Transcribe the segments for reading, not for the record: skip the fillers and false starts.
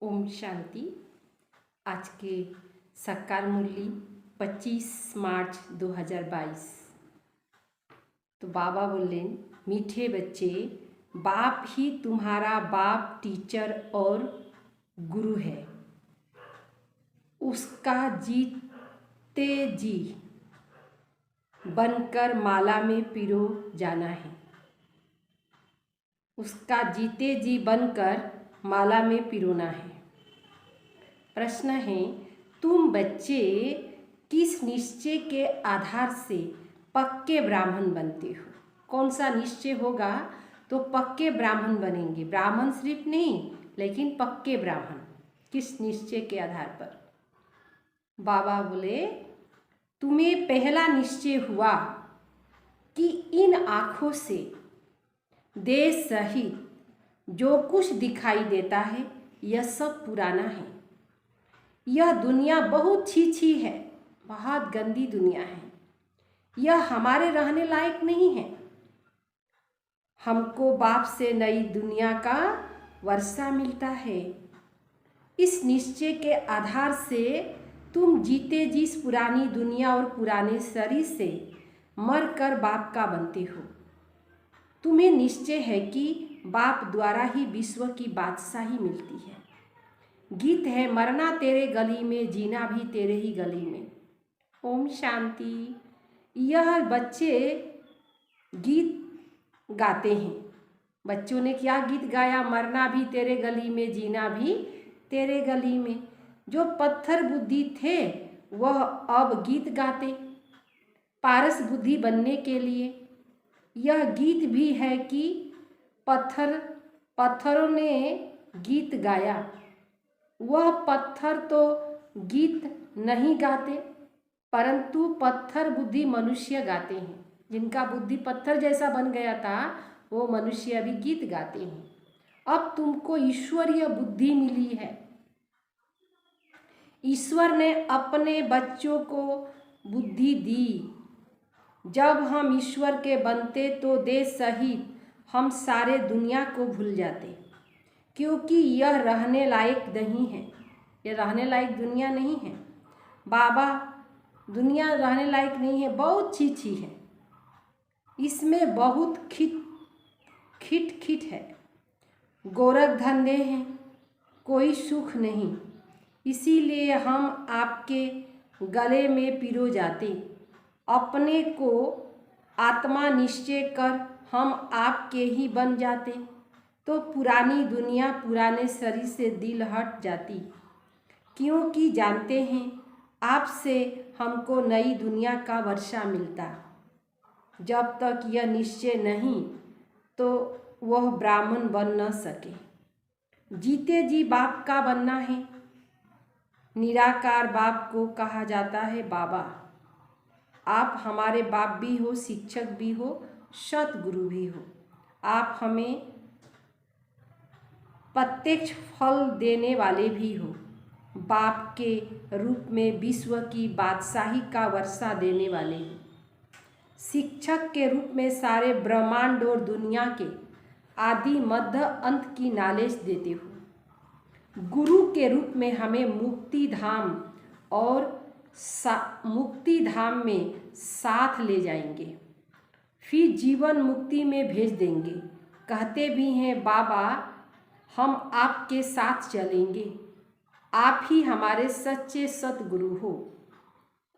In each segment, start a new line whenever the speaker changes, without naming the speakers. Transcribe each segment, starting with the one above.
ओम शांति। आज के साकार मुरली 25 मार्च 2022। तो बाबा बोले, मीठे बच्चे, बाप ही तुम्हारा बाप, टीचर और गुरु है। उसका जीते जी बनकर माला में पिरो जाना है। उसका जीते जी बनकर माला में पिरोना है। प्रश्न है, तुम बच्चे किस निश्चय के आधार से पक्के ब्राह्मण बनते हो? कौन सा निश्चय होगा तो पक्के ब्राह्मण बनेंगे? ब्राह्मण सिर्फ नहीं, लेकिन पक्के ब्राह्मण किस निश्चय के आधार पर? बाबा बोले, तुम्हें पहला निश्चय हुआ कि इन आँखों से देश सहित जो कुछ दिखाई देता है यह सब पुराना है। यह दुनिया बहुत छी है, बहुत गंदी दुनिया है। यह हमारे रहने लायक नहीं है। हमको बाप से नई दुनिया का वर्षा मिलता है। इस निश्चय के आधार से तुम जीते जिस पुरानी दुनिया और पुराने शरीर से मरकर बाप का बनते हो। तुम्हें निश्चय है कि बाप द्वारा ही विश्व की बादशाही मिलती है। गीत है, मरना तेरे गली में, जीना भी तेरे ही गली में। ओम शांति। यह बच्चे गीत गाते हैं। बच्चों ने क्या गीत गाया? मरना भी तेरे गली में, जीना भी तेरे गली में। जो पत्थर बुद्धि थे वह अब गीत गाते पारस बुद्धि बनने के लिए। यह गीत भी है कि पत्थरों ने गीत गाया। वह पत्थर तो गीत नहीं गाते, परंतु पत्थर बुद्धि मनुष्य गाते हैं। जिनका बुद्धि पत्थर जैसा बन गया था वो मनुष्य अभी गीत गाते हैं। अब तुमको ईश्वरीय बुद्धि मिली है। ईश्वर ने अपने बच्चों को बुद्धि दी। जब हम ईश्वर के बनते तो देश सहित हम सारे दुनिया को भूल जाते, क्योंकि यह रहने लायक नहीं है। यह रहने लायक दुनिया नहीं है। बाबा, दुनिया रहने लायक नहीं है, बहुत छी है। इसमें बहुत खिट है। गोरख धंधे हैं, कोई सुख नहीं। इसीलिए हम आपके गले में पिरो जाते। अपने को आत्मा निश्चय कर हम आपके ही बन जाते तो पुरानी दुनिया, पुराने शरीर से दिल हट जाती, क्योंकि जानते हैं आपसे हमको नई दुनिया का वर्षा मिलता। जब तक यह निश्चय नहीं तो वह ब्राह्मण बन न सके। जीते जी बाप का बनना है। निराकार बाप को कहा जाता है बाबा। आप हमारे बाप भी हो, शिक्षक भी हो, सतगुरु भी हो। आप हमें प्रत्यक्ष फल देने वाले भी हो। बाप के रूप में विश्व की बादशाही का वर्षा देने वाले हो। शिक्षक के रूप में सारे ब्रह्मांड और दुनिया के आदि मध्य अंत की नॉलेज देते हो। गुरु के रूप में हमें मुक्ति धाम और मुक्ति धाम में साथ ले जाएंगे, फिर जीवन मुक्ति में भेज देंगे। कहते भी हैं बाबा, हम आपके साथ चलेंगे। आप ही हमारे सच्चे सतगुरु हो।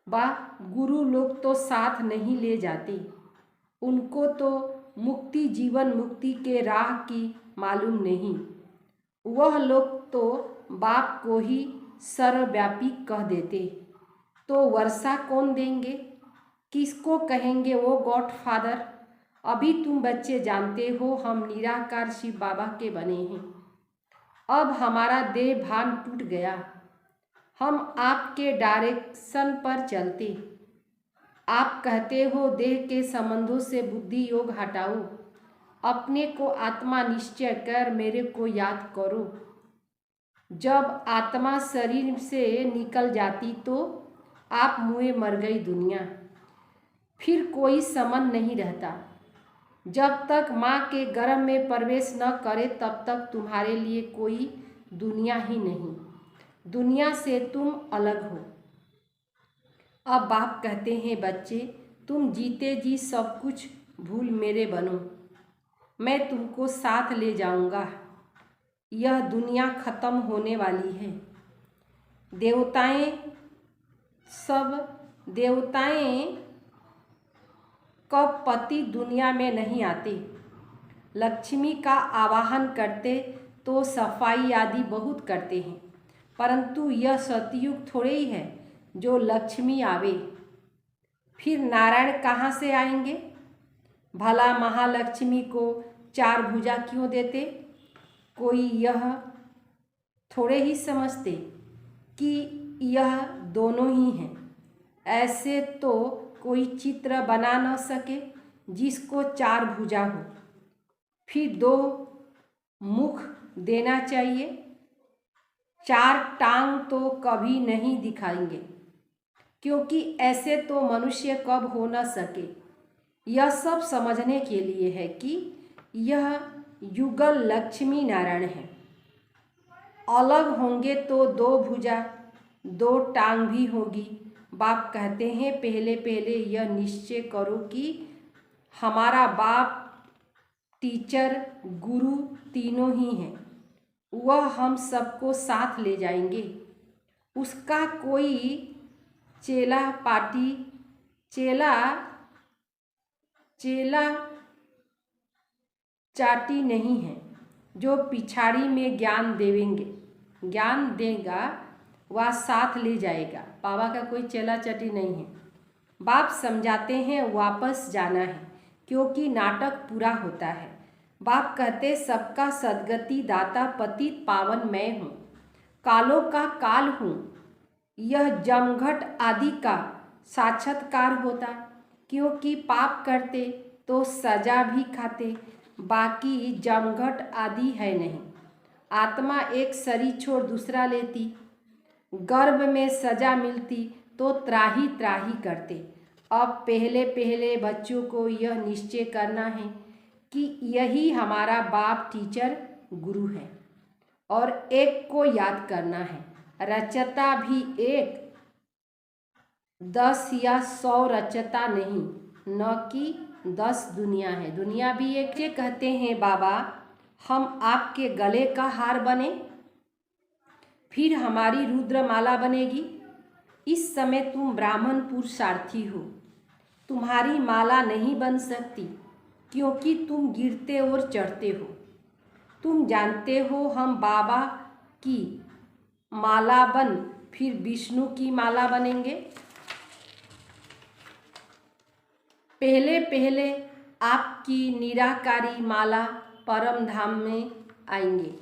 गुरु लोग तो साथ नहीं ले जाते। उनको तो मुक्ति, जीवन मुक्ति के राह की मालूम नहीं। वह लोग तो बाप को ही सर्वव्यापी कह देते। तो वर्षा कौन देंगे? किसको कहेंगे वो गॉडफादर? अभी तुम बच्चे जानते हो हम निराकार शिव बाबा के बने हैं। अब हमारा देह भान टूट गया। हम आपके डायरेक्शन पर चलते। आप कहते हो देह के संबंधों से बुद्धि योग हटाओ। अपने को आत्मा निश्चय कर मेरे को याद करो। जब आत्मा शरीर से निकल जाती तो आप मुए मर गई दुनिया, फिर कोई संबंध नहीं रहता। जब तक माँ के गर्भ में प्रवेश न करे तब तक तुम्हारे लिए कोई दुनिया ही नहीं, दुनिया से तुम अलग हो। अब बाप कहते हैं, बच्चे तुम जीते जी सब कुछ भूल मेरे बनो, मैं तुमको साथ ले जाऊंगा। यह दुनिया ख़त्म होने वाली है। देवताएं कब पति दुनिया में नहीं आते। लक्ष्मी का आवाहन करते तो सफाई आदि बहुत करते हैं, परंतु यह सतयुग थोड़े ही है जो लक्ष्मी आवे। फिर नारायण कहाँ से आएंगे? भला महालक्ष्मी को 4 भुजा क्यों देते? कोई यह थोड़े ही समझते कि यह दोनों ही हैं। ऐसे तो कोई चित्र बना न सके जिसको 4 भुजा हो। फिर 2 मुख देना चाहिए, 4 टांग तो कभी नहीं दिखाएंगे, क्योंकि ऐसे तो मनुष्य कब हो न सके। यह सब समझने के लिए है कि यह युगल लक्ष्मी नारायण है। अलग होंगे तो 2 भुजा 2 टांग भी होगी। बाप कहते हैं, पहले पहले यह निश्चय करो कि हमारा बाप, टीचर, गुरु तीनों ही हैं। वह हम सबको साथ ले जाएंगे। उसका कोई चेला चाटी नहीं है जो पिछाड़ी में ज्ञान देगा वह साथ ले जाएगा। बाबा का कोई चेला चाटी नहीं है। बाप समझाते हैं वापस जाना है, क्योंकि नाटक पूरा होता है। बाप कहते सबका सद्गति दाता पतित पावन मैं हूँ, कालों का काल हूँ। यह जमघट आदि का साक्षात्कार होता, क्योंकि पाप करते तो सजा भी खाते, बाकी जमघट आदि है नहीं। आत्मा एक शरीर छोड़ दूसरा लेती, गर्भ में सजा मिलती तो त्राही त्राही करते। अब पहले पहले बच्चों को यह निश्चय करना है कि यही हमारा बाप, टीचर, गुरु है, और एक को याद करना है। रचता भी एक, 10 या 100 रचता नहीं, न कि 10 दुनिया है। दुनिया भी एक। ये कहते हैं, बाबा हम आपके गले का हार बने, फिर हमारी रुद्रमाला बनेगी। इस समय तुम ब्राह्मण पुरुषार्थी हो, तुम्हारी माला नहीं बन सकती, क्योंकि तुम गिरते और चढ़ते हो। तुम जानते हो हम बाबा की माला बन फिर विष्णु की माला बनेंगे। पहले पहले आपकी निराकारी माला परम धाम में आएंगे,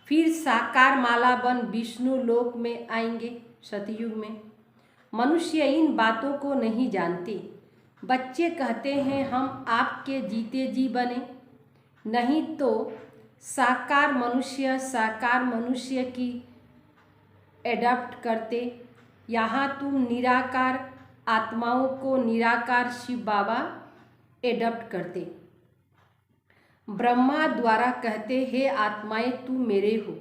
फिर साकार माला बन विष्णु लोक में आएंगे सतयुग में। मनुष्य इन बातों को नहीं जानते। बच्चे कहते हैं हम आपके जीते जी बने, नहीं तो साकार मनुष्य की एडॉप्ट करते। यहाँ तुम निराकार आत्माओं को निराकार शिव बाबा एडॉप्ट करते। ब्रह्मा द्वारा कहते, हे आत्माएं तू मेरे हो,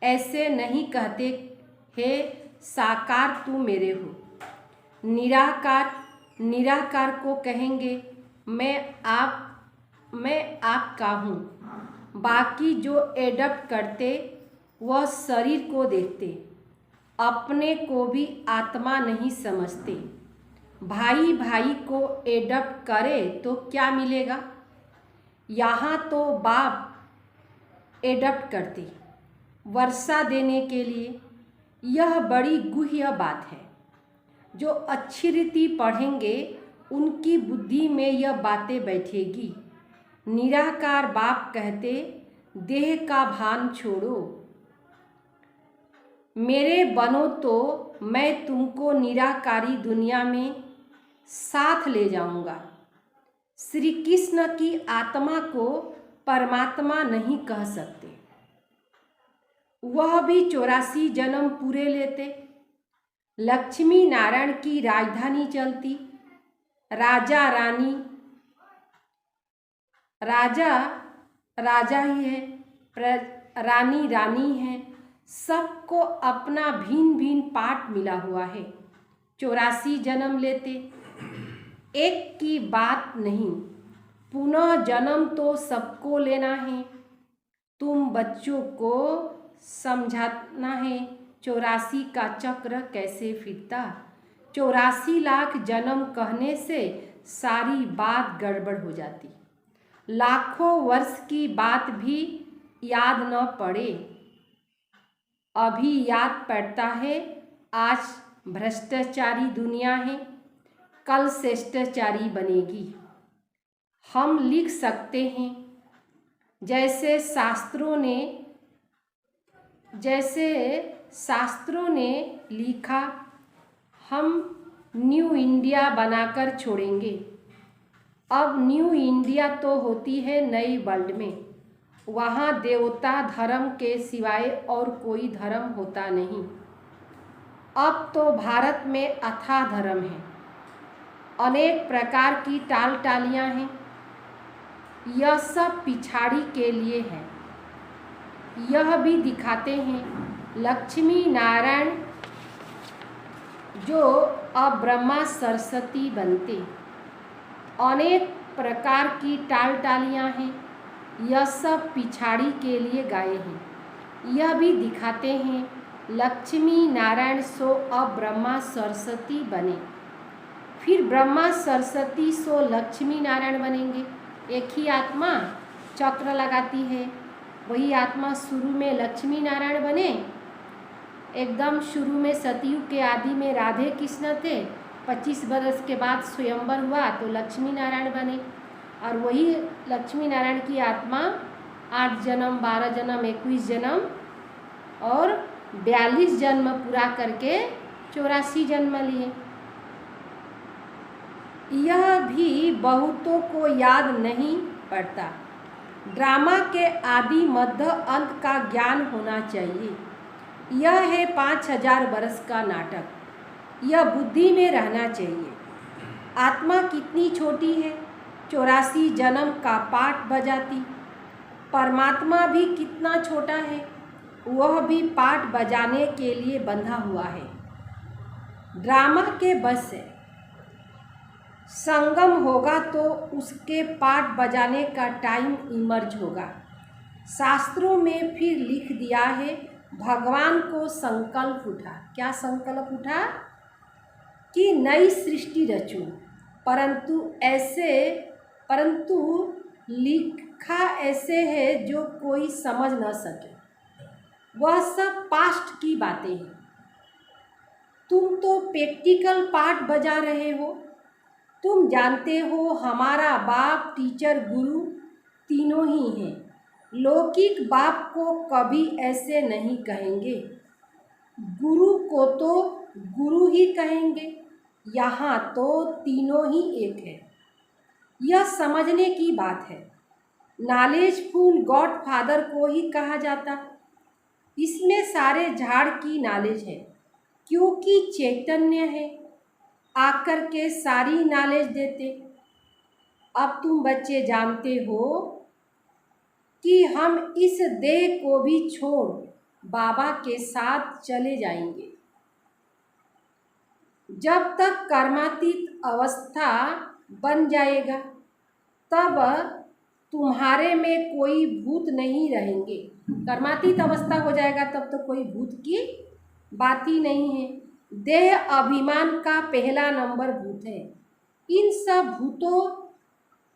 ऐसे नहीं कहते हे साकार तू मेरे हो। निराकार को कहेंगे मैं आपका हूँ। बाकी जो एडॉप्ट करते वह शरीर को देखते, अपने को भी आत्मा नहीं समझते। भाई भाई को एडॉप्ट करे तो क्या मिलेगा? यहाँ तो बाप एडॉप्ट करते वर्षा देने के लिए। यह बड़ी गुह्य बात है। जो अच्छी रीति पढ़ेंगे उनकी बुद्धि में यह बातें बैठेगी। निराकार बाप कहते, देह का भान छोड़ो, मेरे बनो तो मैं तुमको निराकारी दुनिया में साथ ले जाऊंगा। श्री कृष्ण की आत्मा को परमात्मा नहीं कह सकते। वह भी 84 जन्म पूरे लेते। लक्ष्मी नारायण की राजधानी चलती। राजा रानी राजा ही है, रानी रानी हैं, सबको अपना भिन्न भिन्न पाठ मिला हुआ है। 84 जन्म लेते, एक की बात नहीं, पुनः जन्म तो सबको लेना है। तुम बच्चों को समझाना है 84 का चक्र कैसे फिरता। 84 लाख जन्म कहने से सारी बात गड़बड़ हो जाती। लाखों वर्ष की बात भी याद न पड़े, अभी याद पड़ता है। आज भ्रष्टाचारी दुनिया है, कल श्रेष्ठाचारी बनेगी। हम लिख सकते हैं जैसे शास्त्रों ने लिखा, हम न्यू इंडिया बनाकर छोड़ेंगे। अब न्यू इंडिया तो होती है नई वर्ल्ड में, वहाँ देवता धर्म के सिवाय और कोई धर्म होता नहीं। अब तो भारत में अथाह धर्म है, अनेक प्रकार की टाल टालियाँ हैं। यह सब पिछाड़ी के लिए है। यह भी दिखाते हैं लक्ष्मी नारायण जो अब ब्रह्मा सरस्वती बनते। अनेक प्रकार की टाल टालियाँ हैं, यह सब पिछाड़ी के लिए गाए हैं। यह भी दिखाते हैं लक्ष्मी नारायण सो अब ब्रह्मा सरस्वती बने, फिर ब्रह्मा सरस्वती सो लक्ष्मी नारायण बनेंगे। एक ही आत्मा चक्र लगाती है, वही आत्मा शुरू में लक्ष्मी नारायण बने। एकदम शुरू में सतयुग के आदि में राधे कृष्ण थे, 25 बरस के बाद स्वयंवर हुआ तो लक्ष्मी नारायण बने। और वही लक्ष्मी नारायण की आत्मा 8 जन्म, 12 जन्म, 21 जन्म और 42 जन्म पूरा करके 84 जन्म लिए। यह भी बहुतों को याद नहीं पड़ता। ड्रामा के आदि मध्य अंत का ज्ञान होना चाहिए। यह है 5000 वर्ष का नाटक, यह बुद्धि में रहना चाहिए। आत्मा कितनी छोटी है, 84 जन्म का पाठ बजाती। परमात्मा भी कितना छोटा है, वह भी पाठ बजाने के लिए बंधा हुआ है। ड्रामा के बस से संगम होगा तो उसके पाठ बजाने का टाइम इमर्ज होगा। शास्त्रों में फिर लिख दिया है, भगवान को संकल्प उठा। क्या संकल्प उठा? कि नई सृष्टि रचूं, परंतु लिखा ऐसे है जो कोई समझ न सके। वह सब पास्ट की बातें हैं। तुम तो प्रैक्टिकल पाठ बजा रहे हो। तुम जानते हो हमारा बाप, टीचर, गुरु तीनों ही हैं। लौकिक बाप को कभी ऐसे नहीं कहेंगे, गुरु को तो गुरु ही कहेंगे। यहाँ तो तीनों ही एक है, यह समझने की बात है। नॉलेजफुल गॉड फादर को ही कहा जाता। इसमें सारे झाड़ की नॉलेज है, क्योंकि चैतन्य है, आकर के सारी नॉलेज देते। अब तुम बच्चे जानते हो कि हम इस देह को भी छोड़ बाबा के साथ चले जाएंगे। जब तक कर्मातीत अवस्था बन जाएगा तब तुम्हारे में कोई भूत नहीं रहेंगे। कर्मातीत अवस्था हो जाएगा तब तो कोई भूत की बात ही नहीं है। देह अभिमान का पहला नंबर भूत है। इन सब भूतों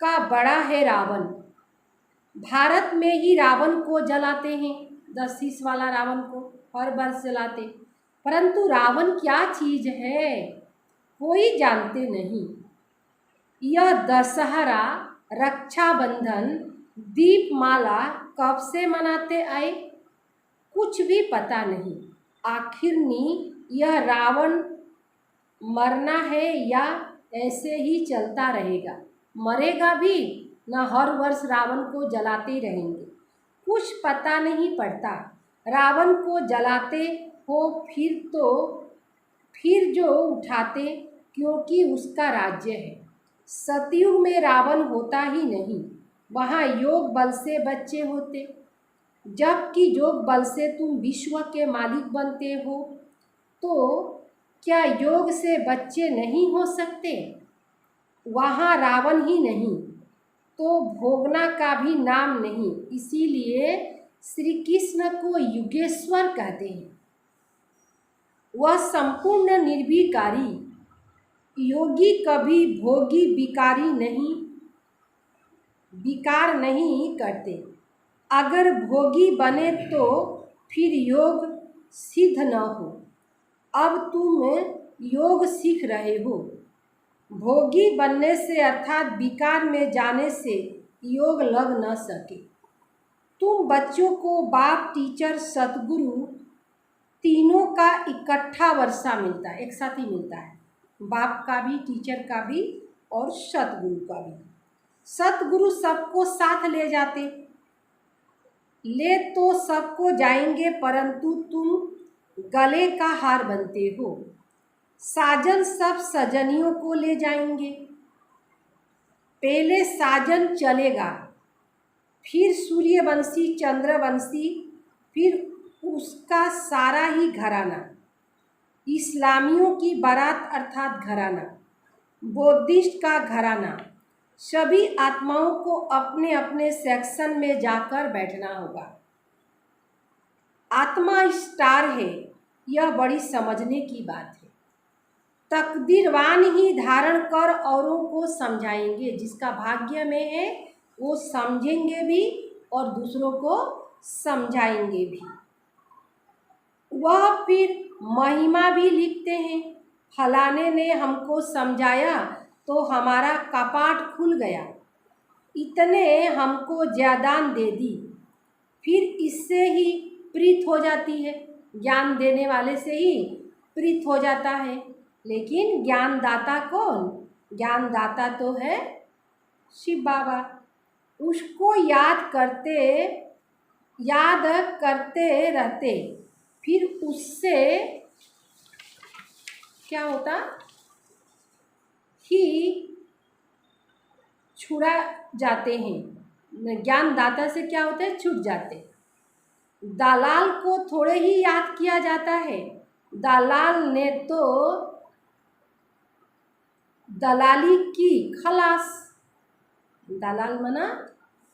का बड़ा है रावण। भारत में ही रावण को जलाते हैं, 10 शीश वाला रावण को हर वर्ष जलाते। परंतु रावण क्या चीज़ है कोई जानते नहीं। यह दशहरा, रक्षाबंधन, दीपमाला कब से मनाते आए कुछ भी पता नहीं। आखिर यह रावण मरना है या ऐसे ही चलता रहेगा? मरेगा भी न, हर वर्ष रावण को जलाते रहेंगे। कुछ पता नहीं पड़ता। रावण को जलाते हो फिर जो उठाते, क्योंकि उसका राज्य है। सतयुग में रावण होता ही नहीं, वहाँ योग बल से बच्चे होते। जबकि योग बल से तुम विश्व के मालिक बनते हो, तो क्या योग से बच्चे नहीं हो सकते? वहाँ रावण ही नहीं तो भोगना का भी नाम नहीं। इसीलिए श्री कृष्ण को युगेश्वर कहते हैं। वह संपूर्ण निर्विकारी योगी, कभी भोगी विकारी नहीं, विकार नहीं करते। अगर भोगी बने तो फिर योग सिद्ध न हो। अब तुम योग सीख रहे हो। भोगी बनने से अर्थात विकार में जाने से योग लग न सके। तुम बच्चों को बाप, टीचर, सतगुरु तीनों का इकट्ठा वर्षा मिलता है, एक साथ ही मिलता है। बाप का भी, टीचर का भी और सतगुरु का भी। सतगुरु सबको साथ ले जाते, ले तो सबको जाएंगे, परंतु तुम गले का हार बनते हो। साजन सब सजनियों को ले जाएंगे। पहले साजन चलेगा, फिर सूर्यवंशी, चंद्रवंशी, फिर उसका सारा ही घराना। इस्लामियों की बारात अर्थात घराना, बौद्धिस्ट का घराना। सभी आत्माओं को अपने अपने सेक्शन में जाकर बैठना होगा। आत्मा स्टार है, यह बड़ी समझने की बात है। तकदीरवान ही धारण कर औरों को समझाएंगे। जिसका भाग्य में है वो समझेंगे भी और दूसरों को समझाएंगे भी। वह फिर महिमा भी लिखते हैं। फलाने ने हमको समझाया तो हमारा कपाट खुल गया, इतने हमको ज्यादान दे दी। फिर इससे ही प्रीत हो जाती है, ज्ञान देने वाले से ही प्रीत हो जाता है। लेकिन ज्ञानदाता कौन? ज्ञानदाता तो है शिव बाबा। उसको याद करते रहते, फिर उससे क्या होता ही छुड़ा जाते हैं। ज्ञानदाता से क्या होता है? छूट जाते। दलाल को थोड़े ही याद किया जाता है। दलाल ने तो दलाली की, खलास। দালাল মানা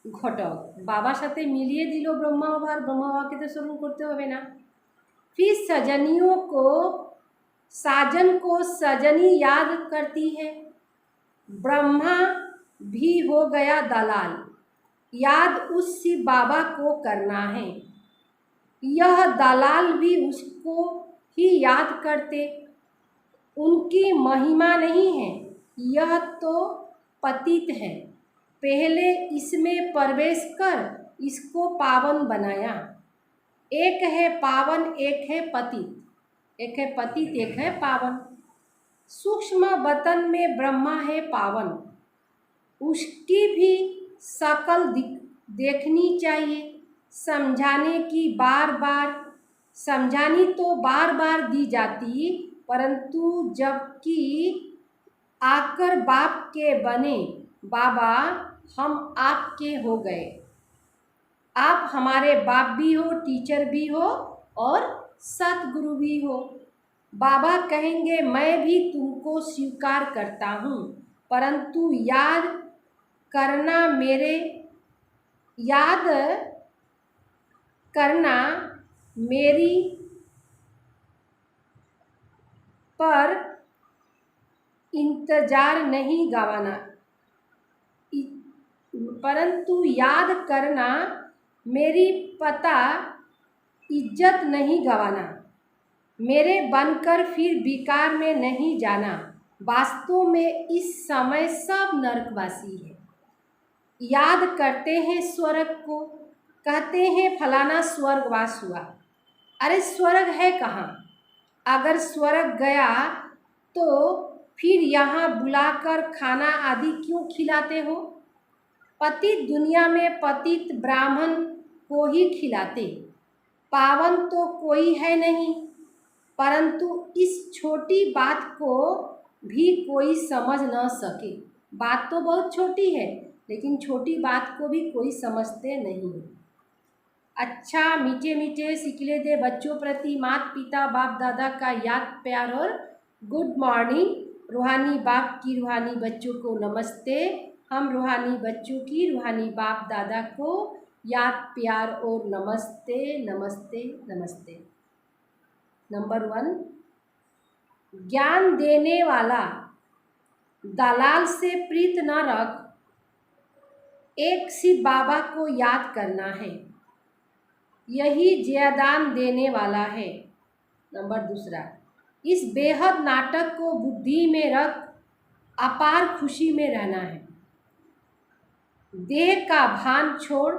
ঘটক। বাবার সাথে মিলিয়ে দিল ব্রহ্মাভার, ব্রহ্মাভাকে তো স্মরণ করতে হবে না। फिर सजनियों को, साजन को सजनी याद करती है। ब्रह्मा भी हो गया दलाल, याद उस शिव बाबा को करना है। यह दलाल भी उसको ही याद करते। उनकी महिमा नहीं है, यह तो पतित है। पहले इसमें प्रवेश कर इसको पावन बनाया। एक है पावन, एक है पतित। एक है पतित, एक है पावन। सूक्ष्म वतन में ब्रह्मा है पावन, उसकी भी शकल देखनी चाहिए। समझाने की समझानी तो बार बार दी जाती, परंतु जबकि आकर बाप के बने, बाबा हम आपके हो गए। आप हमारे बाप भी हो, टीचर भी हो और सतगुरु भी हो। बाबा कहेंगे मैं भी तुमको स्वीकार करता हूँ, परंतु याद करना मेरी पर इंतजार नहीं गवाना। परंतु याद करना मेरी पता इज्जत नहीं गवाना। मेरे बनकर फिर विकार में नहीं जाना। वास्तव में इस समय सब नरकवासी है। याद करते हैं स्वर्ग को, कहते हैं फलाना स्वर्गवास हुआ। अरे स्वर्ग है कहाँ? अगर स्वर्ग गया तो फिर यहाँ बुलाकर खाना आदि क्यों खिलाते हो? पतित दुनिया में पतित ब्राह्मण को ही खिलाते, पावन तो कोई है नहीं। परंतु इस छोटी बात को भी कोई समझ न सके। बात तो बहुत छोटी है, लेकिन छोटी बात को भी कोई समझते नहीं। अच्छा मीठे मीठे सिकले दे बच्चों प्रति माता पिता बाप दादा का याद प्यार और गुड मॉर्निंग। रूहानी बाप की रूहानी बच्चों को नमस्ते। हम रूहानी बच्चों की रूहानी बाप दादा को याद प्यार और नमस्ते नमस्ते नमस्ते। नंबर 1, ज्ञान देने वाला दलाल से प्रीत न रख, एक शिव बाबा को याद करना है, यही ज्ञान देने वाला है। नंबर 2, इस बेहद नाटक को बुद्धि में रख, अपार खुशी में रहना है, देह का भान छोड़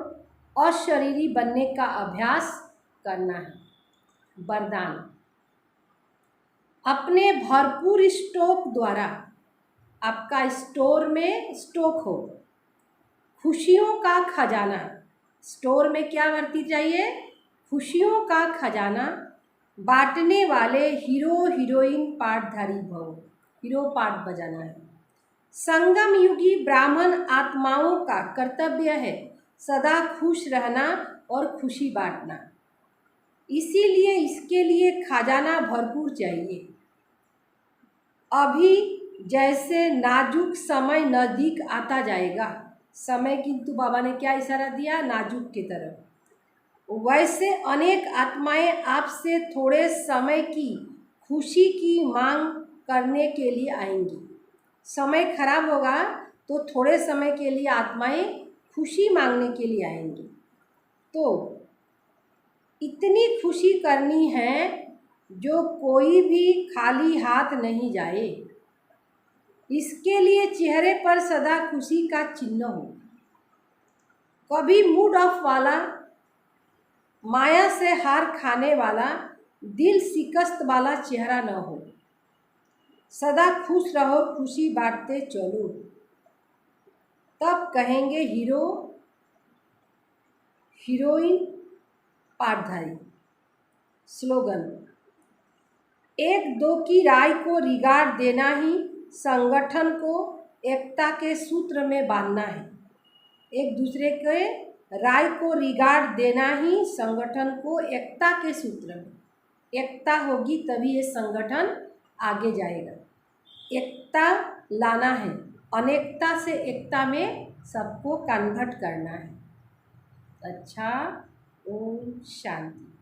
अशरीरी बनने का अभ्यास करना है। वरदान, अपने भरपूर स्टॉक द्वारा आपका स्टोर में स्टॉक हो, खुशियों का खजाना। स्टोर में क्या भर्ती चाहिए? खुशियों का खजाना बांटने वाले हीरो हीरोइन पाठधारी भव। हीरो पाठ बजाना है। संगम युगी ब्राह्मण आत्माओं का कर्तव्य है सदा खुश रहना और खुशी बांटना, इसीलिए इसके लिए खजाना भरपूर चाहिए। अभी जैसे नाजुक समय नज़दीक आता जाएगा, समय किंतु बाबा ने क्या इशारा दिया? नाजुक की तरफ। वैसे अनेक आत्माएं आपसे थोड़े समय की खुशी की मांग करने के लिए आएंगी। समय खराब होगा तो थोड़े समय के लिए आत्माएं खुशी मांगने के लिए आएंगी। तो इतनी खुशी करनी है जो कोई भी खाली हाथ नहीं जाए, इसके लिए चेहरे पर सदा खुशी का चिन्ह हो। कभी मूड ऑफ वाला, माया से हार खाने वाला, दिल शिकस्त वाला चेहरा न हो। सदा खुश रहो, खुशी बांटते चलो, तब कहेंगे हीरो हीरोइन पाठधारी। स्लोगन, एक दो की राय को रिगार्ड देना ही संगठन को एकता के सूत्र में बांधना है। एक दूसरे के राय को रिगार्ड देना ही संगठन को एकता के सूत्र में, एकता होगी तभी ये संगठन आगे जाएगा। एकता लाना है, अनेकता से एकता में सबको कन्वर्ट करना है। अच्छा, ओम शांति।